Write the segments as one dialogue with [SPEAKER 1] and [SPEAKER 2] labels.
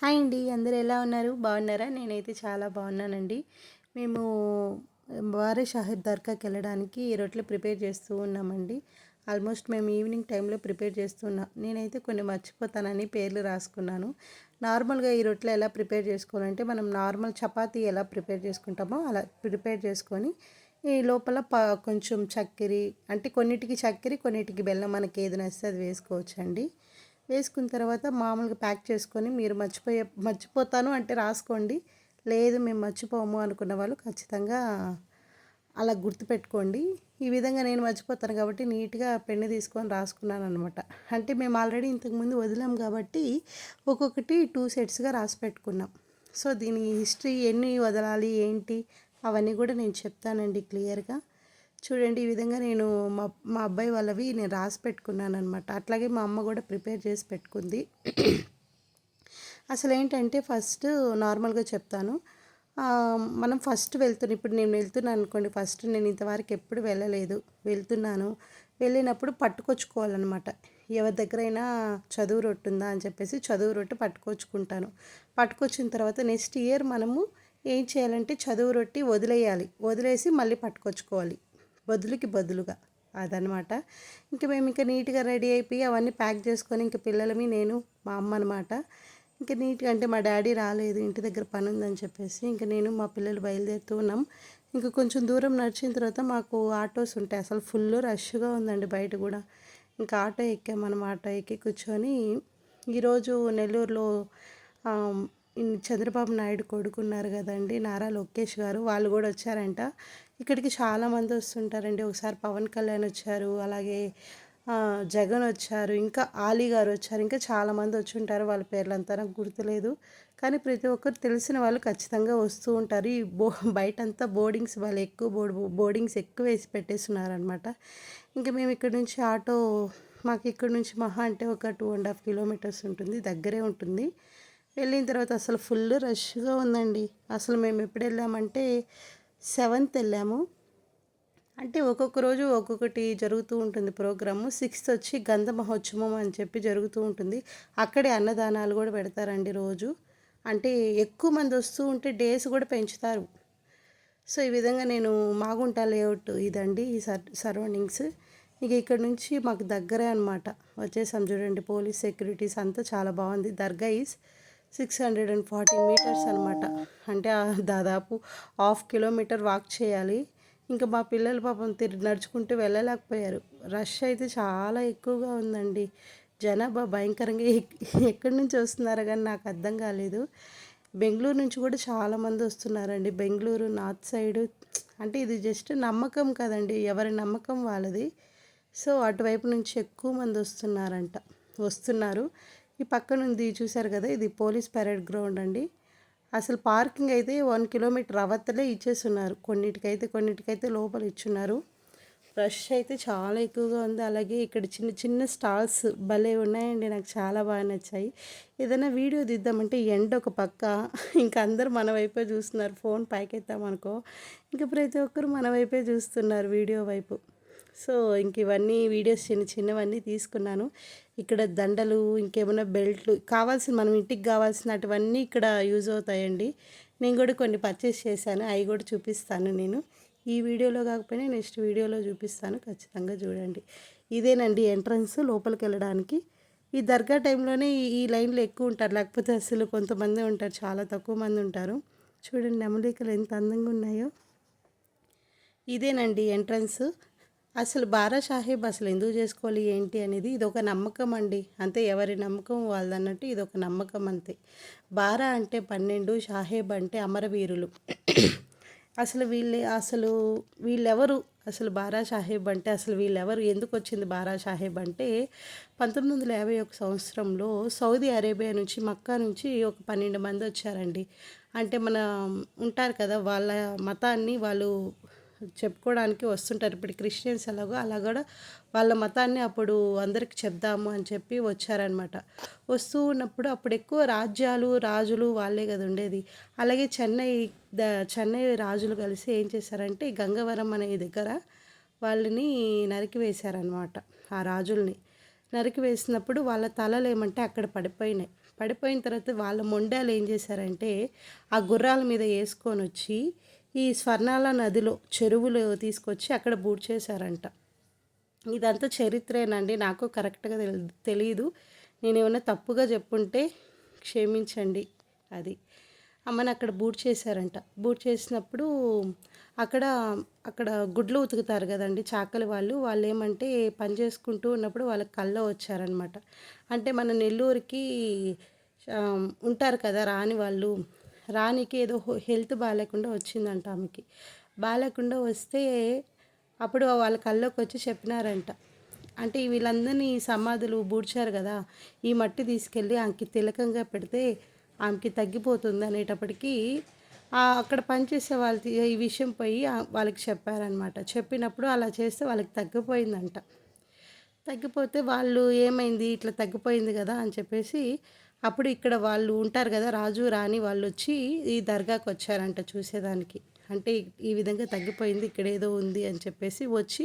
[SPEAKER 1] Hi అండి. అందరూ ఎలా ఉన్నారు? బాగున్నారా? నేనైతే చాలా బాగున్నానండి. మేము వారే షాహిద్ దర్గాకెళ్ళడానికి ఈ రొట్టెలు ప్రిపేర్ చేస్తూ ఉన్నామండి. ఆల్మోస్ట్ మేము ఈవినింగ్ టైంలో ప్రిపేర్ చేస్తున్నాం. నేనైతే కొన్ని మర్చిపోతానని పేర్లు రాసుకున్నాను. నార్మల్గా ఈ రొట్టెలు ఎలా ప్రిపేర్ చేసుకోవాలంటే మనం నార్మల్ చపాతీ ఎలా ప్రిపేర్ చేసుకుంటామో అలా ప్రిపేర్ చేసుకొని ఈ లోపల కొంచెం చక్కెర, అంటే కొన్నిటికి చక్కెర కొన్నిటికి బెల్లం మనకి ఏది నచ్చితే అది వేసుకోవచ్చండి. వేసుకున్న తర్వాత మామూలుగా ప్యాక్ చేసుకొని మీరు మర్చిపోతాను అంటే రాసుకోండి. లేదు మేము మర్చిపోము అనుకున్న వాళ్ళు ఖచ్చితంగా అలా గుర్తుపెట్టుకోండి. ఈ విధంగా నేను మర్చిపోతాను కాబట్టి నీట్గా పెన్ను తీసుకొని రాసుకున్నాను అనమాట. అంటే మేము ఆల్రెడీ ఇంతకుముందు వదిలాం కాబట్టి ఒక్కొక్కటి 2 సెట్స్గా రాసి పెట్టుకున్నాం. సో దీని హిస్టరీ ఎన్ని వదలాలి ఏంటి అవన్నీ కూడా నేను చెప్తానండి క్లియర్గా. చూడండి, ఈ విధంగా నేను మా మా అబ్బాయి వాళ్ళవి నేను రాసి పెట్టుకున్నాను అనమాట. అట్లాగే మా అమ్మ కూడా ప్రిపేర్ చేసి పెట్టుకుంది. అసలు ఏంటంటే ఫస్ట్ నార్మల్గా చెప్తాను. మనం ఫస్ట్ ఇప్పుడు నేను వెళ్తున్నాను అనుకోండి. ఫస్ట్ నేను ఇంతవరకు ఎప్పుడు వెళ్ళలేదు, వెళ్తున్నాను. వెళ్ళినప్పుడు పట్టుకొచ్చుకోవాలన్నమాట. ఎవరి దగ్గరైనా చదువు రొట్టు ఉందా అని చెప్పేసి చదువు రొట్టె పట్టుకొచ్చుకుంటాను. పట్టుకొచ్చిన తర్వాత నెక్స్ట్ ఇయర్ మనము ఏం చేయాలంటే చదువు రొట్టి వదిలేసి మళ్ళీ పట్టుకొచ్చుకోవాలి, బదులుగా. అదనమాట. మేము ఇంకా నీట్గా రెడీ అయిపోయి అవన్నీ ప్యాక్ చేసుకొని ఇంక పిల్లలమి నేను మా అమ్మ అనమాట. ఇంకా నీట్గా, అంటే మా డాడీ రాలేదు, ఇంటి దగ్గర పని ఉందని చెప్పేసి ఇంకా నేను మా పిల్లలు బయలుదేరుతూ ఉన్నాం. ఇంకా కొంచెం దూరం నడిచిన తర్వాత మాకు ఆటోస్ ఉంటాయి. అసలు ఫుల్ రష్గా ఉందండి బయట కూడా. ఇంకా ఆటో ఎక్కాం. ఆటో ఎక్కి కూర్చొని ఈరోజు నెల్లూరులో చంద్రబాబు నాయుడు కొడుకున్నారు కదండి, నారా లోకేష్ గారు, వాళ్ళు కూడా వచ్చారంట. ఇక్కడికి చాలామంది వస్తుంటారండి. ఒకసారి పవన్ కళ్యాణ్ వచ్చారు, అలాగే జగన్ వచ్చారు, ఇంకా ఆలీ గారు వచ్చారు, ఇంకా చాలామంది వచ్చి ఉంటారు. వాళ్ళ పేర్లంతా నాకు గుర్తులేదు, కానీ ప్రతి ఒక్కరు తెలిసిన వాళ్ళు ఖచ్చితంగా వస్తూ ఉంటారు. ఈ బయటంతా బోర్డింగ్స్ వాళ్ళు బోర్డింగ్స్ ఎక్కువ వేసి పెట్టేస్తున్నారనమాట. ఇంకా మేము ఇక్కడ నుంచి మాకు ఇక్కడ నుంచి మహా అంటే ఒక 2.5 కిలోమీటర్స్ ఉంటుంది, దగ్గరే ఉంటుంది. వెళ్ళిన తర్వాత అసలు ఫుల్ రష్గా ఉందండి. అసలు మేము ఎప్పుడు వెళ్ళామంటే 7th వెళ్ళాము. అంటే ఒక్కొక్క రోజు ఒక్కొక్కటి జరుగుతూ ఉంటుంది ప్రోగ్రాము. 6th వచ్చి గంధ మహోత్సవం అని చెప్పి జరుగుతూ ఉంటుంది. అక్కడే అన్నదానాలు కూడా పెడతారండి రోజు. అంటే ఎక్కువ మంది వస్తూ ఉంటే డేస్ కూడా పెంచుతారు. సో ఈ విధంగా నేను మాగుంట లేఅవుట్ ఇదండి, ఈ సరౌండింగ్స్. ఇక ఇక్కడ నుంచి మాకు దగ్గరే అనమాట. వచ్చేసాం చూడండి. పోలీస్ సెక్యూరిటీస్ అంతా చాలా బాగుంది. దర్గా ఈజ్ 640 మీటర్స్ అనమాట. అంటే దాదాపు 1/2 కిలోమీటర్ వాక్ చేయాలి. ఇంకా మా పిల్లలు పాపం నడుచుకుంటూ వెళ్ళలేకపోయారు. రష్ అయితే చాలా ఎక్కువగా ఉందండి. జనాభా భయంకరంగా ఎక్కడి నుంచి వస్తున్నారో కానీ నాకు అర్థం కాలేదు. బెంగళూరు నుంచి కూడా చాలామంది వస్తున్నారండి. Bengaluru north side. అంటే ఇది జస్ట్ నమ్మకం కదండి, ఎవరి నమ్మకం వాళ్ళది. సో అటువైపు నుంచి ఎక్కువ మంది వస్తున్నారు. ఈ పక్కన ఉంది చూసారు కదా, ఇది పోలీస్ పరేడ్ గ్రౌండ్ అండి. అసలు పార్కింగ్ అయితే 1 కిలోమీటర్ అవతలే ఇచ్చేస్తున్నారు. కొన్నిటికైతే లోపల ఇచ్చున్నారు. రష్ అయితే చాలా ఎక్కువగా ఉంది. అలాగే ఇక్కడ చిన్న చిన్న స్టాల్స్ భలే ఉన్నాయండి, నాకు చాలా బాగా నచ్చాయి. ఏదైనా వీడియో తీద్దామంటే ఎండ ఒక పక్క, ఇంకా అందరూ మన వైపే చూస్తున్నారు. ఫోన్ పైకెత్తామనుకో ఇంకా ప్రతి ఒక్కరు మన వైపే చూస్తున్నారు, వీడియో వైపు. సో ఇంక ఇవన్నీ వీడియోస్ చిన్నవన్నీ తీసుకున్నాను. ఇక్కడ దండలు, ఇంకేమైనా బెల్ట్లు మనం ఇంటికి కావాల్సినటువన్నీ ఇక్కడ యూజ్ అవుతాయండి. నేను కూడా కొన్ని పర్చేస్ చేశాను, అవి కూడా చూపిస్తాను నేను. ఈ వీడియోలో కాకపోయినా నెక్స్ట్ వీడియోలో చూపిస్తాను, ఖచ్చితంగా చూడండి. ఇదేనండి ఎంట్రన్స్ లోపలికి వెళ్ళడానికి. ఈ దర్గా టైంలోనే ఈ లైన్లో ఎక్కువ ఉంటారు, లేకపోతే అసలు కొంతమంది ఉంటారు, చాలా తక్కువ మంది ఉంటారు. చూడండి నెమలికలు ఎంత అందంగా ఉన్నాయో. ఇదేనండి ఎంట్రన్స్. అసలు బారా సాహెబ్ అసలు ఎందుకు చేసుకోవాలి ఏంటి అనేది ఇది ఒక నమ్మకం అండి. అంతే, ఎవరి నమ్మకం వాళ్ళదన్నట్టు ఇది ఒక నమ్మకం అంతే. బారా అంటే 12, సాహెబ్ అంటే అమరవీరులు. వీళ్ళెవరు అసలు బారా సాహెబ్ అంటే, అసలు వీళ్ళెవరు, ఎందుకు వచ్చింది బారా సాహెబ్ అంటే 1951 సంవత్సరంలో సౌదీ అరేబియా నుంచి, మక్కా నుంచి ఒక 12 మంది వచ్చారండి. అంటే ఉంటారు కదా, వాళ్ళ మతాన్ని వాళ్ళు చెప్పుకోవడానికి వస్తుంటారు. ఇప్పుడు క్రిస్టియన్స్ ఎలాగో అలా కూడా వాళ్ళ మతాన్ని అప్పుడు అందరికి చెప్దాము అని చెప్పి వచ్చారనమాట. వస్తూ ఉన్నప్పుడు అప్పుడు ఎక్కువ రాజులు వాళ్ళే కదా ఉండేది. అలాగే చెన్నై రాజులు కలిసి ఏం చేశారంటే గంగవరం అనే దగ్గర వాళ్ళని నరికి వేశారనమాట. ఆ రాజుల్ని నరికి వేసినప్పుడు వాళ్ళ తలలు ఏమంటే అక్కడ పడిపోయిన తర్వాత వాళ్ళ మొండాలు ఏం చేశారంటే, ఆ గుర్రాల మీద యేసుకొనొచ్చి, ఈ స్వర్ణాల నదిలో చెరువులో తీసుకొచ్చి అక్కడ పూడ్చేశారంట. ఇదంతా చరిత్రేనండి. నాకు కరెక్ట్‌గా తెలీదు. నేనేమన్నా తప్పుగా చెప్పుంటే క్షమించండి అది. అమ్మని అక్కడ బూట్ చేశారంట. బూట్ చేసినప్పుడు అక్కడ అక్కడ గుడ్లు ఉతుకుతారు గదండీ చాకలి వాళ్ళు. వాళ్ళేమంటే పని చేసుకుంటూ ఉన్నప్పుడు వాళ్ళకి కల్లో వచ్చారనమాట. అంటే మన నెల్లూరుకి ఉంటారు కదా రాని వాళ్ళు. రాణికి ఏదో హెల్త్ బాలేకుండా వచ్చిందంట ఆమెకి. బాలేకుండా వస్తే అప్పుడు వాళ్ళ కల్లోకొచ్చి చెప్పినారంట. అంటే వీళ్ళందరినీ సమాధులు బూడ్చారు గదా! ఈ మట్టి తీసుకెళ్ళి ఆమెకి తిలకంగా పెడితే ఆమెకి తగ్గిపోతుంది అనేటప్పటికి అక్కడ పనిచేసే వాళ్ళకి ఈ విషయం పోయి వాళ్ళకి చెప్పారనమాట. చెప్పినప్పుడు అలా చేస్తే వాళ్ళకి తగ్గిపోయిందంట. తగ్గిపోతే వాళ్ళు ఏమైంది ఇట్లా తగ్గిపోయింది కదా అని చెప్పేసి అప్పుడు ఇక్కడ వాళ్ళు ఉంటారు కదా రాజు రాణి వాళ్ళు వచ్చి ఈ దర్గాకి వచ్చారంట చూసేదానికి. అంటే ఈ విధంగా తగ్గిపోయింది ఇక్కడ ఏదో ఉంది అని చెప్పేసి వచ్చి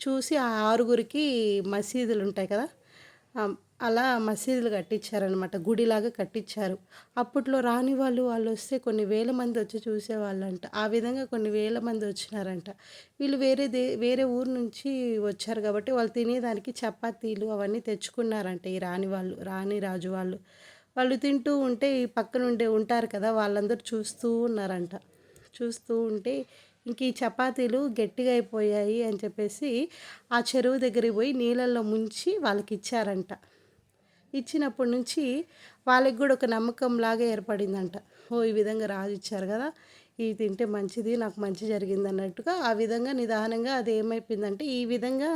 [SPEAKER 1] చూసి ఆ ఆరుగురికి మసీదులు ఉంటాయి కదా, అలా మసీదులు కట్టించారనమాట. గుడిలాగా కట్టించారు. అప్పట్లో రాని వాళ్ళు వస్తే కొన్ని వేల మంది వచ్చి చూసేవాళ్ళంట. ఆ విధంగా కొన్ని వేల మంది వచ్చినారంట. వీళ్ళు వేరే ఊరు నుంచి వచ్చారు కాబట్టి వాళ్ళు తినేదానికి చపాతీలు అవన్నీ తెచ్చుకున్నారంట ఈ రాణి రాజు వాళ్ళు. వాళ్ళు తింటూ ఉంటే ఈ పక్కనుండే ఉంటారు కదా వాళ్ళందరూ చూస్తూ ఉన్నారంట. చూస్తూ ఉంటే ఇంక ఈ చపాతీలు గట్టిగా అయిపోయాయి అని చెప్పేసి ఆ చెరువు దగ్గరికి పోయి నీళ్ళల్లో ముంచి వాళ్ళకి ఇచ్చారంట. ఇచ్చినప్పటి నుంచి వాళ్ళకి కూడా ఒక నమ్మకంలాగా ఏర్పడిందంట. ఓ ఈ విధంగా రాజు ఇచ్చారు కదా, ఇవి తింటే మంచిది, నాకు మంచి జరిగింది అన్నట్టుగా ఆ విధంగా నిదానంగా అది ఏమైపోయిందంటే ఈ విధంగా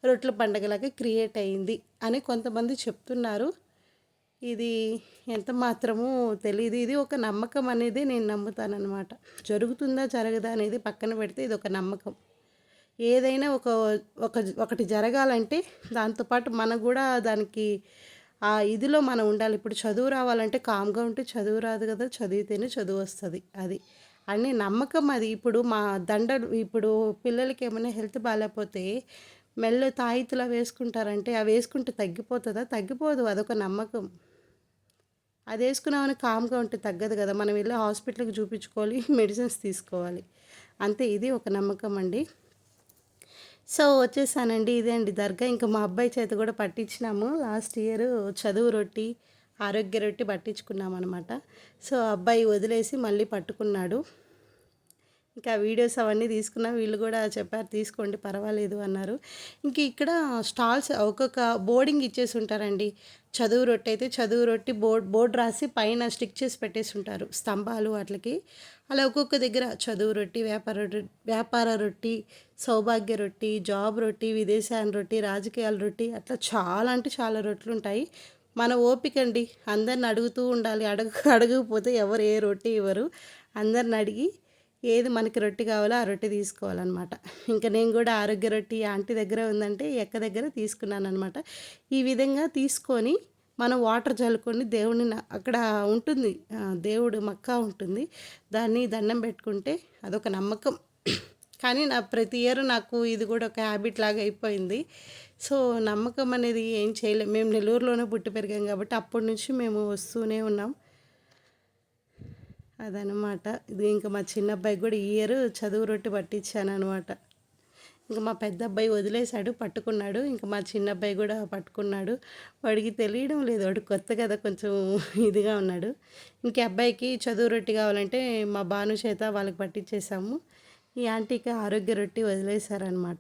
[SPEAKER 1] రొట్టెల పండగలాగా క్రియేట్ అయింది అని కొంతమంది చెప్తున్నారు. ఇది ఎంత మాత్రమూ తెలీదు. ఇది ఒక నమ్మకం అనేది నేను నమ్ముతానన్నమాట. జరుగుతుందా జరగదా అనేది పక్కన పెడితే ఇది ఒక నమ్మకం. ఏదైనా ఒకటి జరగాలంటే దాంతోపాటు మనకు కూడా దానికి ఆ ఇదిలో మనం ఉండాలి. ఇప్పుడు చదువు రావాలంటే కామ్గా ఉంటే చదువు రాదు కదా, చదివితేనే చదువు వస్తుంది. అది అనే నమ్మకం అది. ఇప్పుడు పిల్లలకి ఏమైనా హెల్త్ బాగాలేకపోతే మెల్ల తాయితులా వేసుకుంటారంటే అవి వేసుకుంటే తగ్గిపోతుందా? తగ్గిపోదు. అదొక నమ్మకం. అది వేసుకున్నామని కామ్గా ఉంటే తగ్గదు కదా, మనం వెళ్ళి హాస్పిటల్కి చూపించుకోవాలి, మెడిసిన్స్ తీసుకోవాలి. అంతే, ఇది ఒక నమ్మకం అండి. సో వచ్చేసానండి, ఇదే అండి దర్గా. ఇంకా మా అబ్బాయి చేత కూడా పట్టించినాము. లాస్ట్ ఇయర్ చదువు రొట్టి ఆరోగ్య రొట్టి పట్టించుకున్నాం అనమాట. సో అబ్బాయి వదిలేసి మళ్ళీ పట్టుకున్నాడు. ఇంకా వీడియోస్ అవన్నీ తీసుకున్నా. వీళ్ళు కూడా చెప్పారు తీసుకోండి పర్వాలేదు అన్నారు. ఇంక ఇక్కడ స్టాల్స్ ఒక్కొక్క బోర్డింగ్ ఇచ్చేసి ఉంటారండి. చదువు రొట్టె అయితే చదువు రొట్టి బోర్డు రాసి పైన స్టిక్ చేసి పెట్టేసి ఉంటారు స్తంభాలు వాటికి. అలా ఒక్కొక్క దగ్గర చదువు రొట్టి, వ్యాపార రొట్టి, సౌభాగ్య రొట్టి, జాబ్ రొట్టి, విదేశాన రొట్టి, రాజకీయాల రొట్టి, అట్లా చాలా అంటే చాలా రొట్టెలు ఉంటాయి. మన ఓపిక అండి, అందరిని అడుగుతూ ఉండాలి. అడగకపోతే ఎవరు ఏ రొట్టి ఇవ్వరు. అందరిని అడిగి ఏది మనకి రొట్టె కావాలో ఆ రొట్టె తీసుకోవాలన్నమాట. ఇంకా నేను కూడా ఆరోగ్య రొట్టి ఆంటీ దగ్గర ఉందంటే ఎక్క దగ్గర తీసుకున్నాను అనమాట. ఈ విధంగా తీసుకొని మనం వాటర్ చల్లుకొని దేవుడిని అక్కడ ఉంటుంది దేవుడు మక్కా ఉంటుంది, దాన్ని దండం పెట్టుకుంటే అదొక నమ్మకం. కానీ ప్రతి ఇయర్ నాకు ఇది కూడా ఒక హ్యాబిట్ లాగా అయిపోయింది. సో నమ్మకం అనేది ఏం చేయలేం. మేము నెల్లూరులోనే పుట్టి పెరిగాం కాబట్టి అప్పటి నుంచి మేము వస్తూనే ఉన్నాం. అదనమాట. ఇది ఇంకా మా చిన్న అబ్బాయికి కూడా ఈ ఇయర్ చదువు రొట్టె పట్టించాను అనమాట. ఇంకా మా పెద్ద అబ్బాయి వదిలేశాడు, పట్టుకున్నాడు. ఇంకా మా చిన్న అబ్బాయి కూడా పట్టుకున్నాడు. వాడికి తెలియడం లేదు, వాడు కొత్త కదా, కొంచెం ఇదిగా ఉన్నాడు. ఇంక అబ్బాయికి చదువు రొట్టె కావాలంటే మా భాను చేత వాళ్ళకి పట్టించేసాము. ఈ ఆంటీకి ఆరోగ్య రొట్టె వదిలేశారనమాట.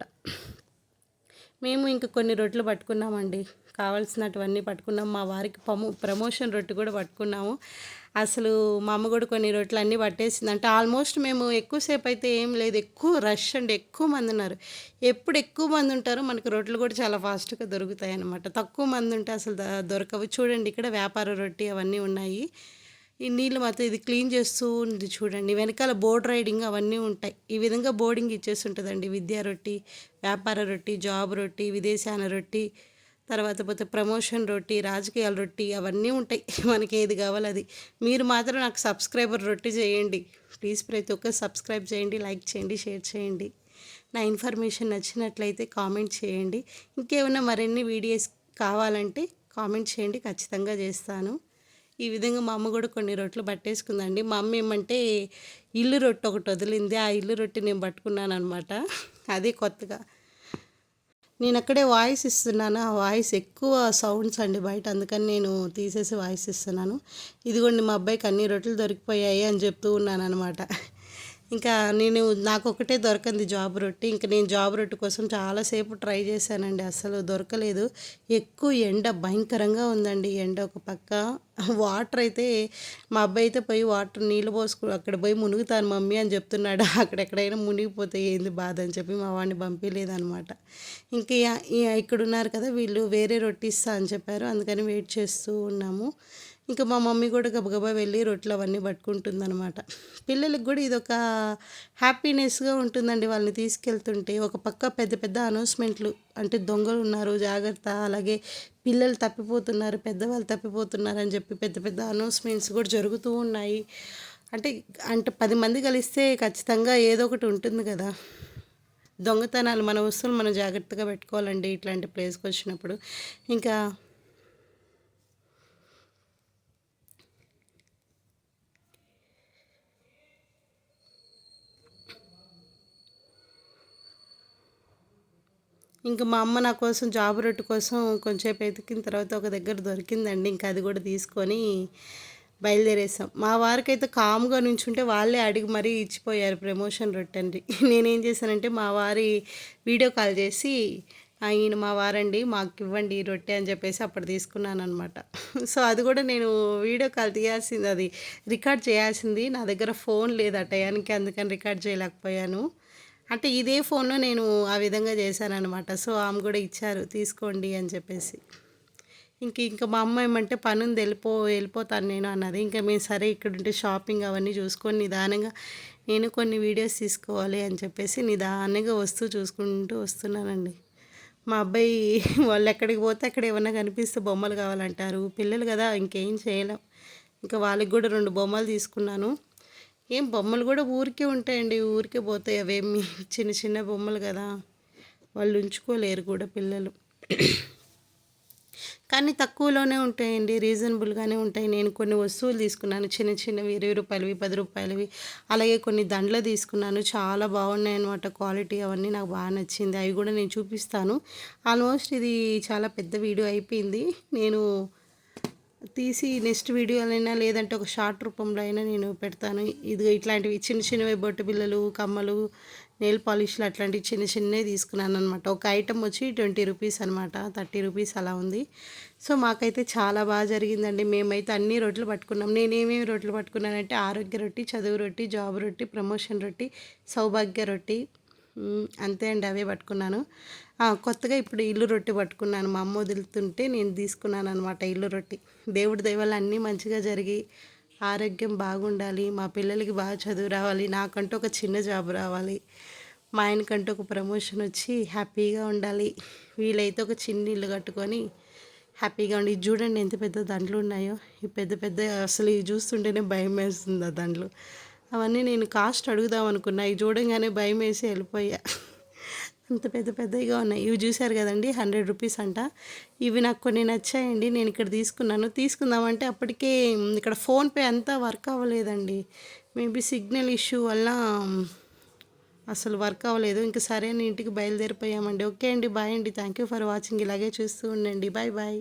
[SPEAKER 1] మేము ఇంక కొన్ని రొట్టెలు పట్టుకున్నామండి, కావాల్సినటువన్నీ పట్టుకున్నాం. మా వారికి ప్రమోషన్ రొట్టె కూడా పట్టుకున్నాము. అసలు మా అమ్మ కూడా కొన్ని రొట్టెలు అన్నీ పట్టేసింది. అంటే ఆల్మోస్ట్ మేము ఎక్కువసేపు అయితే ఏం లేదు, ఎక్కువ రష్ అండి, ఎక్కువ మంది ఉన్నారు. ఎప్పుడు ఎక్కువ మంది ఉంటారో మనకు రొట్టెలు కూడా చాలా ఫాస్ట్గా దొరుకుతాయి అన్నమాట. తక్కువ మంది ఉంటే అసలు దొరకవు. చూడండి ఇక్కడ వ్యాపార రొట్టె అవన్నీ ఉన్నాయి. ఈ నీళ్ళు మాత్రం ఇది క్లీన్ చేస్తూ ఉంది చూడండి. వెనకాల బోర్డ్ రైడింగ్ అవన్నీ ఉంటాయి. ఈ విధంగా బోర్డింగ్ ఇచ్చేసి ఉంటుందండి. విద్యా రొట్టి, వ్యాపార రొట్టి, జాబ్ రొట్టి, విదేశాన రొట్టి, తర్వాత పోతే ప్రమోషన్ రొట్టి, రాజకీయాల రొట్టి అవన్నీ ఉంటాయి. మనకి ఏది కావాలో అది. మీరు మాత్రం నాకు సబ్స్క్రైబర్ రొట్టి చేయండి ప్లీజ్. ప్రతి ఒక్కరు సబ్స్క్రైబ్ చేయండి, లైక్ చేయండి, షేర్ చేయండి. నా ఇన్ఫర్మేషన్ నచ్చినట్లయితే కామెంట్ చేయండి. ఇంకేమైనా మరిన్ని వీడియోస్ కావాలంటే కామెంట్ చేయండి, ఖచ్చితంగా చేస్తాను. ఈ విధంగా మా అమ్మ కూడా కొన్ని రొట్టెలు పట్టేసుకుందండి. మా అమ్మ ఏమంటే ఇల్లు రొట్టె ఒకటి వదిలింది. ఆ ఇల్లు రొట్టె నేను పట్టుకున్నాననమాట. అదే కొత్తగా. నేనక్కడే వాయిస్ ఇస్తున్నాను. ఆ వాయిస్ ఎక్కువ సౌండ్స్ అండి బయట. అందుకని నేను తీసేసి వాయిస్ ఇస్తున్నాను. ఇదిగోండి మా అబ్బాయికి అన్ని రొట్టెలు దొరికిపోయాయి అని చెప్తూ ఉన్నాననమాట. ఇంకా నాకొకటే దొరకంది జాబ్ రొట్టె. ఇంక నేను జాబ్ రొట్టె కోసం చాలాసేపు ట్రై చేశానండి. అస్సలు దొరకలేదు. ఎక్కువ ఎండ భయంకరంగా ఉందండి. ఎండ ఒక పక్క. వాటర్ అయితే మా అబ్బాయి అయితే పోయి నీళ్ళు అక్కడ పోయి మునుగుతాను మమ్మీ అని చెప్తున్నాడు. అక్కడెక్కడైనా మునిగిపోతే ఏంది బాధ అని చెప్పి మా వాడిని పంపించలేదనమాట. ఇంక ఇక్కడున్నారు కదా వీళ్ళు వేరే రొట్టె ఇస్తా అని చెప్పారు. అందుకని వెయిట్ చేస్తూ ఉన్నాము. ఇంకా మా మమ్మీ కూడా గబగబా వెళ్ళి రొట్టెలు అవన్నీ పట్టుకుంటుందనమాట. పిల్లలకి కూడా ఇదొక హ్యాపీనెస్గా ఉంటుందండి వాళ్ళని తీసుకెళ్తుంటే. ఒక పక్క పెద్ద పెద్ద అనౌన్స్మెంట్లు, అంటే దొంగలు ఉన్నారు జాగ్రత్త, అలాగే పిల్లలు తప్పిపోతున్నారు, పెద్దవాళ్ళు తప్పిపోతున్నారు అని చెప్పి పెద్ద పెద్ద అనౌన్స్మెంట్స్ కూడా జరుగుతూ ఉన్నాయి. అంటే అంటే 10 మంది కలిస్తే ఖచ్చితంగా ఏదో ఒకటి ఉంటుంది కదా. దొంగతనాలు, మన వస్తువులు మనం జాగ్రత్తగా పెట్టుకోవాలండి ఇట్లాంటి ప్లేస్కి వచ్చినప్పుడు. ఇంకా మా అమ్మ నా కోసం జాబ్ రొట్టె కోసం కొంచెంసేపు వెతికిన తర్వాత ఒక దగ్గర దొరికిందండి. ఇంకా అది కూడా తీసుకొని బయలుదేరేసాం. మా వారికైతే కామ్గా నుంచుంటే వాళ్ళే అడిగి మరీ ఇచ్చిపోయారు ప్రమోషన్ రొట్టె అండి. నేనేం చేశానంటే మా వారి వీడియో కాల్ చేసి ఈయన మా వారండి మాకు ఇవ్వండి ఈ రొట్టె అని చెప్పేసి అప్పుడు తీసుకున్నాను అనమాట. సో అది కూడా నేను వీడియో కాల్ తీయాల్సింది, అది రికార్డ్ చేయాల్సింది. నా దగ్గర ఫోన్ లేదు ఆ టయానికి, అందుకని రికార్డ్ చేయలేకపోయాను. అంటే ఇదే ఫోన్లో నేను ఆ విధంగా చేశాననమాట. సో ఆమె కూడా ఇచ్చారు తీసుకోండి అని చెప్పేసి. ఇంకా మా అమ్మ ఏమంటే పనుంది వెళ్ళిపోతాను నేను అన్నది. ఇంకా మేము సరే ఇక్కడుంటే షాపింగ్ అవన్నీ చూసుకొని నిదానంగా నేను కొన్ని వీడియోస్ తీసుకోవాలి అని చెప్పేసి నిదానంగా చూసుకుంటూ వస్తున్నానండి. మా అబ్బాయి వాళ్ళు ఎక్కడికి పోతే అక్కడ ఏమన్నా కనిపిస్తే బొమ్మలు కావాలంటారు. పిల్లలు కదా ఇంకేం చేయలేం. ఇంకా వాళ్ళకి కూడా 2 బొమ్మలు తీసుకున్నాను. బొమ్మలు కూడా ఊరికే ఉంటాయండి, ఊరికే పోతాయి. అవేమి చిన్న చిన్న బొమ్మలు కదా, వాళ్ళు ఉంచుకోలేరు కూడా పిల్లలు. కానీ తక్కువలోనే ఉంటాయండి, రీజనబుల్గానే ఉంటాయి. నేను కొన్ని వస్తువులు తీసుకున్నాను, చిన్న చిన్నవి 20 రూపాయలవి, 10 రూపాయలవి. అలాగే కొన్ని దండలు తీసుకున్నాను, చాలా బాగున్నాయి అనమాట. క్వాలిటీ అవన్నీ నాకు బాగా నచ్చింది. అవి కూడా నేను చూపిస్తాను. ఆల్మోస్ట్ ఇది చాలా పెద్ద వీడియో అయిపోయింది. నేను తీసి నెక్స్ట్ వీడియోలైనా లేదంటే ఒక షార్ట్ రూపంలో అయినా నేను పెడతాను. ఇట్లాంటివి చిన్న చిన్నవి బొట్టు బిళ్ళలు, కమ్మలు, నెయిల్ పాలిష్లు అట్లాంటివి చిన్న చిన్నవి తీసుకున్నాను అనమాట. ఒక ఐటమ్ వచ్చి 20 రూపీస్ అనమాట, 30 రూపీస్ అలా ఉంది. సో మాకైతే చాలా బాగా జరిగిందండి. మేమైతే అన్ని రొట్టెలు పట్టుకున్నాం. నేనేమేమి రొట్టెలు పట్టుకున్నానంటే ఆరోగ్య రొట్టె, చదువు రొట్టె, జాబ్ రొట్టె, ప్రమోషన్ రొట్టె, సౌభాగ్య రొట్టె, అంతే అండి, అవే పట్టుకున్నాను. కొత్తగా ఇప్పుడు ఇల్లు రొట్టె పట్టుకున్నాను. మా అమ్మ వదులుతుంటే నేను తీసుకున్నాను అనమాట ఇల్లు రొట్టె. దేవుడి దయ వల్ల అన్నీ మంచిగా జరిగి ఆరోగ్యం బాగుండాలి, మా పిల్లలకి బాగా చదువు రావాలి, నాకంటూ ఒక చిన్న జాబ్ రావాలి, మా ఆయనకంటూ ఒక ప్రమోషన్ వచ్చి హ్యాపీగా ఉండాలి, వీలైతే ఒక చిన్న ఇల్లు కట్టుకొని హ్యాపీగా ఉండి. ఇది చూడండి ఎంత పెద్ద దండలు ఉన్నాయో. ఈ పెద్ద పెద్ద అసలు ఇవి చూస్తుంటేనే భయం వేస్తుంది ఆ దండలు. అవన్నీ నేను కాస్ట్ అడుగుదాం అనుకున్నా, ఇవి చూడంగానే భయం వేసి వెళ్ళిపోయా. అంత పెద్ద పెద్దగా ఉన్నాయి. ఇవి చూశారు కదండి, 100 రూపీస్ అంట. ఇవి నాకు కొన్ని నచ్చాయండి, నేను ఇక్కడ తీసుకున్నాను. తీసుకుందామంటే అప్పటికే ఇక్కడ ఫోన్పే అంతా వర్క్ అవ్వలేదండి. మేబీ సిగ్నల్ ఇష్యూ వల్ల అసలు వర్క్ అవ్వలేదు. ఇంకా సరే అని ఇంటికి బయలుదేరిపోయామండి. ఓకే అండి, బాయ్ అండి, థ్యాంక్ యూ ఫర్ వాచింగ్. ఇలాగే చూస్తూ ఉండండి. Bye bye.